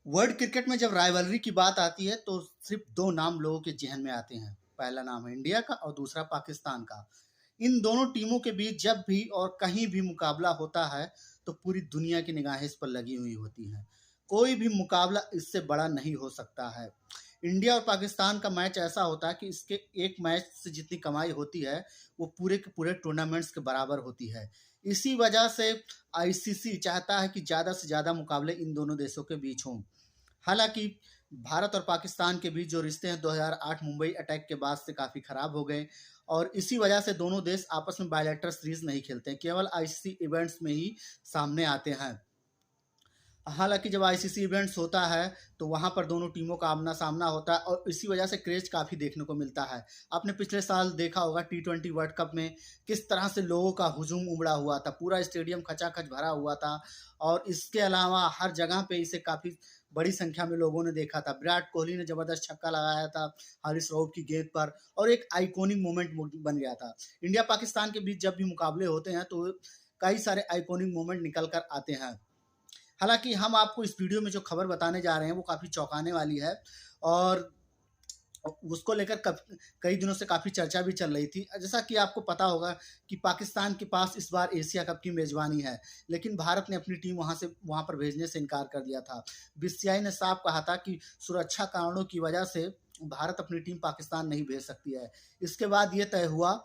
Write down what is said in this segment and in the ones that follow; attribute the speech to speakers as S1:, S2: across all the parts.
S1: World cricket में जब rivalry की बात आती है तो सिर्फ दो नाम लोगों के जहन में आते हैं। पहला नाम है इंडिया का और दूसरा पाकिस्तान का। इन दोनों टीमों के बीच जब भी और कहीं भी मुकाबला होता है तो पूरी दुनिया की निगाहें इस पर लगी हुई होती हैं। कोई भी मुकाबला इससे बड़ा नहीं हो सकता है। इंडिया और पाकिस्तान का मैच ऐसा होता है कि इसके एक मैच से जितनी कमाई होती है वो पूरे के पूरे टूर्नामेंट्स के बराबर होती है। इसी वजह से आईसीसी चाहता है कि ज़्यादा से ज़्यादा मुकाबले इन दोनों देशों के बीच हों। हालांकि भारत और पाकिस्तान के बीच जो रिश्ते हैं 2008 मुंबई अटैक के बाद से काफ़ी ख़राब हो गए और इसी वजह से दोनों देश आपस में बायलैटरल सीरीज नहीं खेलते हैं, केवल आईसीसी इवेंट्स में ही सामने आते हैं। हालांकि जब आईसीसी इवेंट्स होता है तो वहां पर दोनों टीमों का आमना सामना होता है और इसी वजह से क्रेज काफ़ी देखने को मिलता है। आपने पिछले साल देखा होगा T20 वर्ल्ड कप में किस तरह से लोगों का हुजूम उमड़ा हुआ था, पूरा स्टेडियम खचाखच भरा हुआ था और इसके अलावा हर जगह पे इसे काफ़ी बड़ी संख्या में लोगों ने देखा था। विराट कोहली ने जबरदस्त छक्का लगाया था हारिस रऊफ की गेंद पर और एक आइकॉनिक मोमेंट बन गया था। इंडिया पाकिस्तान के बीच जब भी मुकाबले होते हैं तो कई सारे आइकॉनिक मोमेंट निकल कर आते हैं। हालांकि हम आपको इस वीडियो में जो खबर बताने जा रहे हैं वो काफ़ी चौंकाने वाली है और उसको लेकर कई दिनों से काफ़ी चर्चा भी चल रही थी। जैसा कि आपको पता होगा कि पाकिस्तान के पास इस बार एशिया कप की मेज़बानी है, लेकिन भारत ने अपनी टीम वहाँ पर भेजने से इनकार कर दिया था। बीसीसीआई ने साफ कहा था कि सुरक्षा कारणों की वजह से भारत अपनी टीम पाकिस्तान नहीं भेज सकती है। इसके बाद ये तय हुआ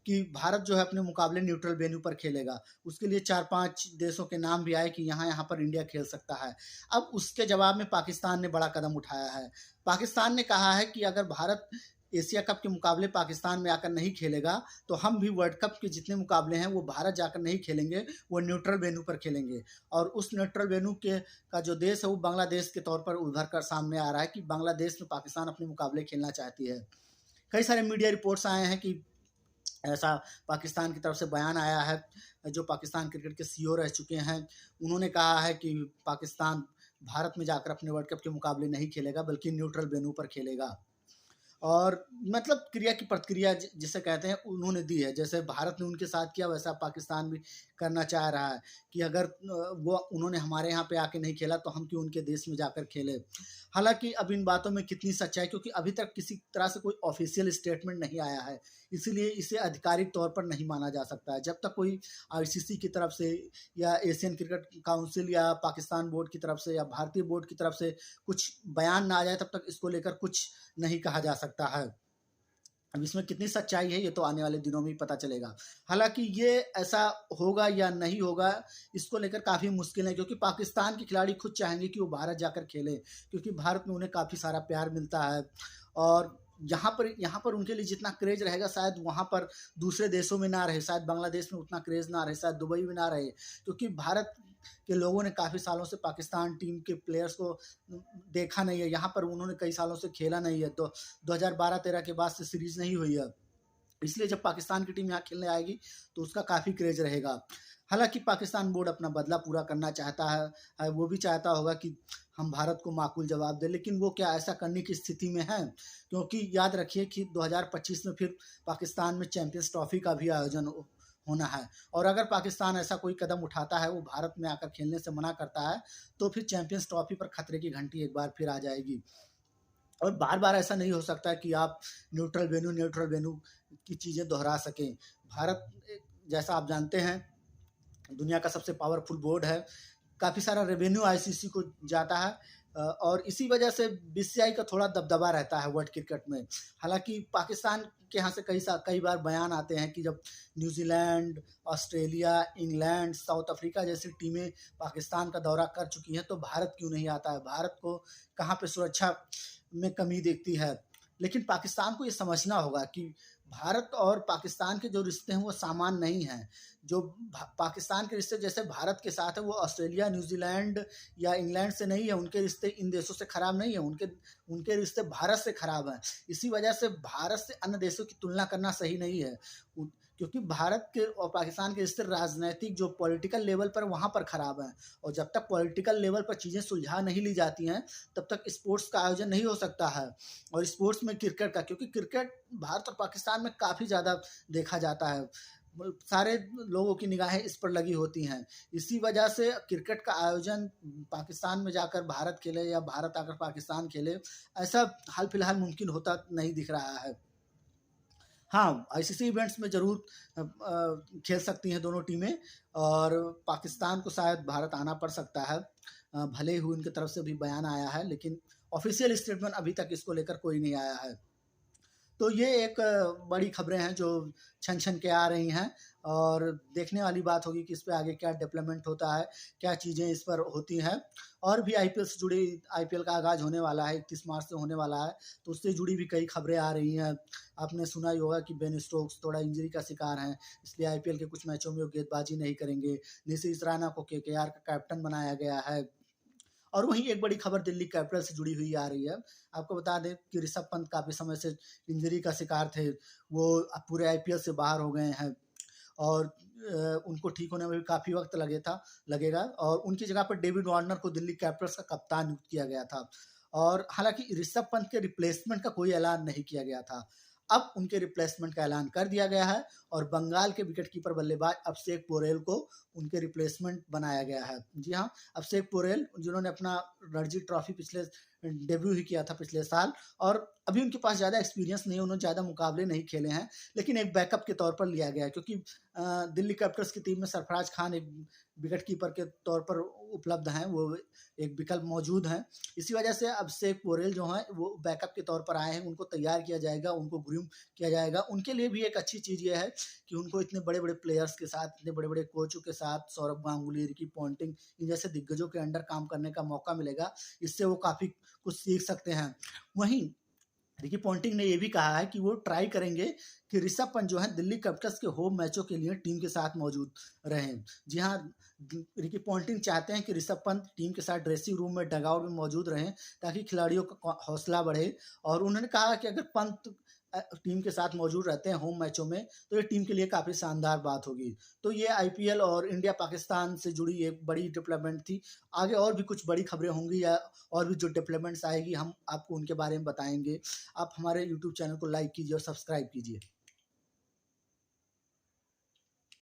S1: कि भारत जो है अपने मुकाबले न्यूट्रल वेन्यू पर खेलेगा। उसके लिए 4-5 देशों के नाम भी आए कि यहाँ पर इंडिया खेल सकता है। अब उसके जवाब में पाकिस्तान ने बड़ा कदम उठाया है। पाकिस्तान ने कहा है कि अगर भारत एशिया कप के मुकाबले पाकिस्तान में आकर नहीं खेलेगा तो हम भी वर्ल्ड कप के जितने मुकाबले हैं वो भारत जाकर नहीं खेलेंगे, वो न्यूट्रल वेन्यू पर खेलेंगे। और उस न्यूट्रल वेन्यू के का जो देश है वो बांग्लादेश के तौर पर उभर कर सामने आ रहा है कि बांग्लादेश में पाकिस्तान अपने मुकाबले खेलना चाहती है। कई सारे मीडिया रिपोर्ट्स आए हैं कि ऐसा पाकिस्तान की तरफ से बयान आया है। जो पाकिस्तान क्रिकेट के सीईओ रह चुके हैं उन्होंने कहा है कि पाकिस्तान भारत में जाकर अपने वर्ल्ड कप के मुकाबले नहीं खेलेगा बल्कि न्यूट्रल वेन्यू पर खेलेगा। और मतलब क्रिया की प्रतिक्रिया जिसे कहते हैं उन्होंने दी है। जैसे भारत ने उनके साथ किया वैसा पाकिस्तान भी करना चाह रहा है कि अगर वो उन्होंने हमारे यहाँ पे आके नहीं खेला तो हम क्यों उनके देश में जाकर खेले। हालांकि अब इन बातों में कितनी सच्चाई, क्योंकि अभी तक किसी तरह से कोई ऑफिशियल स्टेटमेंट नहीं आया है, इसीलिए इसे आधिकारिक तौर पर नहीं माना जा सकता है। जब तक कोई आईसीसी की तरफ से या एशियन क्रिकेट काउंसिल या पाकिस्तान बोर्ड की तरफ से या भारतीय बोर्ड की तरफ से कुछ बयान ना आ जाए तब तक इसको लेकर कुछ नहीं कहा जा सकता है। अब इसमें कितनी सच्चाई है ये तो आने वाले दिनों में ही पता चलेगा। हालांकि ये ऐसा होगा या नहीं होगा इसको लेकर काफ़ी मुश्किल है, क्योंकि पाकिस्तान के खिलाड़ी खुद चाहेंगे कि वो भारत जाकर खेलें, क्योंकि भारत में उन्हें काफ़ी सारा प्यार मिलता है और यहाँ पर उनके लिए जितना क्रेज रहेगा शायद वहाँ पर दूसरे देशों में ना रहे, शायद बांग्लादेश में उतना क्रेज ना रहे, शायद दुबई में ना रहे, क्योंकि भारत के लोगों ने काफ़ी सालों से पाकिस्तान टीम के प्लेयर्स को देखा नहीं है। यहाँ पर उन्होंने कई सालों से खेला नहीं है, तो 2012-13 के बाद से सीरीज नहीं हुई है, इसलिए जब पाकिस्तान की टीम यहाँ खेलने आएगी तो उसका काफ़ी क्रेज रहेगा। हालांकि पाकिस्तान बोर्ड अपना बदला पूरा करना चाहता है, वो भी चाहता होगा कि हम भारत को माकूल जवाब दें, लेकिन वो क्या ऐसा करने की स्थिति में है, क्योंकि याद रखिए कि 2025 में फिर पाकिस्तान में चैंपियंस ट्रॉफी का भी आयोजन होना है और अगर पाकिस्तान ऐसा कोई कदम उठाता है, वो भारत में आकर खेलने से मना करता है, तो फिर चैंपियंस ट्रॉफी पर खतरे की घंटी एक बार फिर आ जाएगी। और बार बार ऐसा नहीं हो सकता कि आप न्यूट्रल वेन्यू की चीज़ें दोहरा सकें। भारत जैसा आप जानते हैं दुनिया का सबसे पावरफुल बोर्ड है, काफ़ी सारा रेवेन्यू आईसीसी को जाता है और इसी वजह से बीसीसीआई का थोड़ा दबदबा रहता है वर्ल्ड क्रिकेट में। हालांकि पाकिस्तान के यहाँ से कई बार बयान आते हैं कि जब New Zealand, Australia, England, south Africa जैसी टीमें पाकिस्तान का दौरा कर चुकी हैं तो भारत क्यों नहीं आता है, भारत को कहाँ पे सुरक्षा में कमी देखती है। लेकिन पाकिस्तान को ये समझना होगा कि भारत और पाकिस्तान के जो रिश्ते हैं वो सामान नहीं हैं। जो पाकिस्तान के रिश्ते जैसे भारत के साथ है वो ऑस्ट्रेलिया, न्यूजीलैंड या इंग्लैंड से नहीं है, उनके रिश्ते इन देशों से खराब नहीं है, उनके रिश्ते भारत से खराब हैं। इसी वजह से भारत से अन्य देशों की तुलना करना सही नहीं है, क्योंकि भारत के और पाकिस्तान के रिश्ते राजनीतिक जो पॉलिटिकल लेवल पर वहाँ पर खराब हैं और जब तक पॉलिटिकल लेवल पर चीज़ें सुलझा नहीं ली जाती हैं तब तक स्पोर्ट्स का आयोजन नहीं हो सकता है। और स्पोर्ट्स में क्रिकेट का, क्योंकि क्रिकेट भारत और पाकिस्तान में काफ़ी ज़्यादा देखा जाता है, सारे लोगों की निगाहें इस पर लगी होती हैं। इसी वजह से क्रिकेट का आयोजन पाकिस्तान में जाकर भारत खेले या भारत आकर पाकिस्तान खेले, ऐसा हाल फिलहाल मुमकिन होता नहीं दिख रहा है। हाँ, आईसीसी इवेंट्स में ज़रूर खेल सकती हैं दोनों टीमें, और पाकिस्तान को शायद भारत आना पड़ सकता है। भले ही उनकी तरफ से भी बयान आया है, लेकिन ऑफिशियल स्टेटमेंट अभी तक इसको लेकर कोई नहीं आया है। तो ये एक बड़ी खबरें हैं जो छन छन के आ रही हैं, और देखने वाली बात होगी कि इस पे आगे क्या डेवलपमेंट होता है, क्या चीज़ें इस पर होती हैं। और भी आईपीएल से जुड़ी, आईपीएल का आगाज़ होने वाला है, 31 मार्च से होने वाला है, तो उससे जुड़ी भी कई खबरें आ रही हैं। आपने सुना ही होगा कि बेन स्टोक्स थोड़ा इंजरी का शिकार हैं, इसलिए आईपीएल के कुछ मैचों में वो गेंदबाजी नहीं करेंगे। नीतीश राणा को केकेआर का कैप्टन बनाया गया है। और वहीं एक बड़ी खबर दिल्ली कैपिटल से जुड़ी हुई आ रही है। आपको बता दें कि ऋषभ पंत काफ़ी समय से इंजरी का शिकार थे, वो अब पूरे आईपीएल से बाहर हो गए हैं, और उनको ठीक होने में भी काफ़ी वक्त लगेगा, और उनकी जगह पर डेविड वार्नर को दिल्ली कैपिटल्स का कप्तान नियुक्त किया गया था। और हालांकि ऋषभ पंत के रिप्लेसमेंट का कोई ऐलान नहीं किया गया था, अब उनके रिप्लेसमेंट का ऐलान कर दिया गया है, और बंगाल के विकेटकीपर बल्लेबाज अभिषेक पोरेल को उनके रिप्लेसमेंट बनाया गया है। जी हाँ, अभिषेक पोरेल जिन्होंने अपना रणजी ट्रॉफी पिछले डेब्यू ही किया था पिछले साल, और अभी उनके पास ज़्यादा एक्सपीरियंस नहीं है, उन्होंने ज़्यादा मुकाबले नहीं खेले हैं, लेकिन एक बैकअप के तौर पर लिया गया है, क्योंकि दिल्ली कैपिटल्स की टीम में सरफराज खान एक विकेट कीपर के तौर पर उपलब्ध हैं, वो एक विकल्प मौजूद हैं। इसी वजह से अभिषेक पोरेल जो हैं वो बैकअप के तौर पर आए हैं, उनको तैयार किया जाएगा, उनको ग्रूम किया जाएगा। उनके लिए भी एक अच्छी चीज़ ये है कि उनको इतने बड़े-बड़े प्लेयर्स के साथ, इतने बड़े-बड़े कोचों के साथ, सौरभ गांगुली, रिकी पॉन्टिंग, इन जैसे दिग्गजों के अंडर काम करने का मौका मिलेगा। इससे वो काफ़ी कुछ सीख सकते हैं। वहीं रिकी पॉन्टिंग ने ये भी कहा है कि वो ट्राई करेंगे कि ऋषभ पंत जो है दिल्ली कैपिटल्स के होम मैचों के लिए टीम के साथ मौजूद रहें। जी हाँ, रिकी पॉन्टिंग चाहते हैं कि ऋषभ पंत टीम के साथ ड्रेसिंग रूम में, डगआउट में मौजूद रहें, ताकि खिलाड़ियों का हौसला बढ़े। और उन्होंने कहा कि अगर पंत टीम के साथ मौजूद रहते हैं होम मैचों में, तो ये टीम के लिए काफ़ी शानदार बात होगी। तो ये आईपीएल और इंडिया पाकिस्तान से जुड़ी एक बड़ी डेवलपमेंट थी। आगे और भी कुछ बड़ी खबरें होंगी, या और भी जो डेवलपमेंट्स आएगी हम आपको उनके बारे में बताएंगे। आप हमारे यूट्यूब चैनल को लाइक कीजिए और सब्सक्राइब कीजिए।